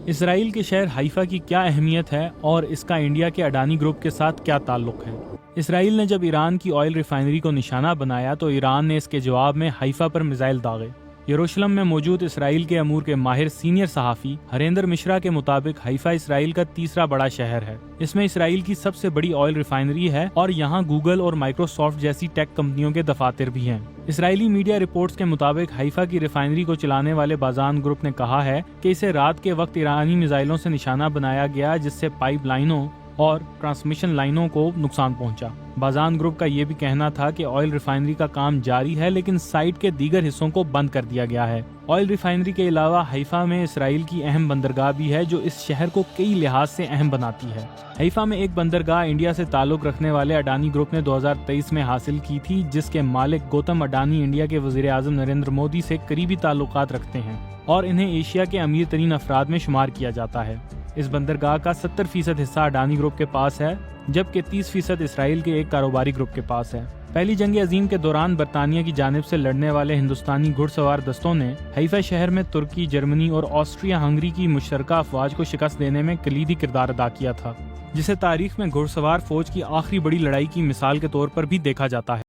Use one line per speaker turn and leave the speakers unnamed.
اسرائیل کے شہر حیفا کی کیا اہمیت ہے اور اس کا انڈیا کے اڈانی گروپ کے ساتھ کیا تعلق ہے؟ اسرائیل نے جب ایران کی آئل ریفائنری کو نشانہ بنایا تو ایران نے اس کے جواب میں حیفا پر میزائل داغے۔ یروشلم میں موجود اسرائیل کے امور کے ماہر سینئر صحافی ہریندر مشرا کے مطابق حیفا اسرائیل کا تیسرا بڑا شہر ہے۔ اس میں اسرائیل کی سب سے بڑی آئل ریفائنری ہے اور یہاں گوگل اور مائکروسافٹ جیسی ٹیک کمپنیوں کے دفاتر بھی ہیں۔ اسرائیلی میڈیا رپورٹس کے مطابق حیفا کی ریفائنری کو چلانے والے بازان گروپ نے کہا ہے کہ اسے رات کے وقت ایرانی میزائلوں سے نشانہ بنایا گیا جس سے پائپ لائنوں اور ٹرانسمیشن لائنوں کو نقصان پہنچا۔ بازان گروپ کا یہ بھی کہنا تھا کہ آئل ریفائنری کا کام جاری ہے لیکن سائٹ کے دیگر حصوں کو بند کر دیا گیا ہے۔ آئل ریفائنری کے علاوہ حیفا میں اسرائیل کی اہم بندرگاہ بھی ہے جو اس شہر کو کئی لحاظ سے اہم بناتی ہے۔ حیفا میں ایک بندرگاہ انڈیا سے تعلق رکھنے والے اڈانی گروپ نے 2023 میں حاصل کی تھی جس کے مالک گوتم اڈانی انڈیا کے وزیر اعظم نریندر مودی سے قریبی تعلقات رکھتے ہیں اور انہیں ایشیا کے امیر ترین افراد میں شمار کیا جاتا ہے۔ اس بندرگاہ کا 70% حصہ اڈانی گروپ کے پاس ہے جبکہ 30% اسرائیل کے ایک کاروباری گروپ کے پاس ہے۔ پہلی جنگ عظیم کے دوران برطانیہ کی جانب سے لڑنے والے ہندوستانی گھڑ سوار دستوں نے حیفا شہر میں ترکی، جرمنی اور آسٹریا ہنگری کی مشترکہ افواج کو شکست دینے میں کلیدی کردار ادا کیا تھا، جسے تاریخ میں گھڑ سوار فوج کی آخری بڑی لڑائی کی مثال کے طور پر بھی دیکھا جاتا ہے۔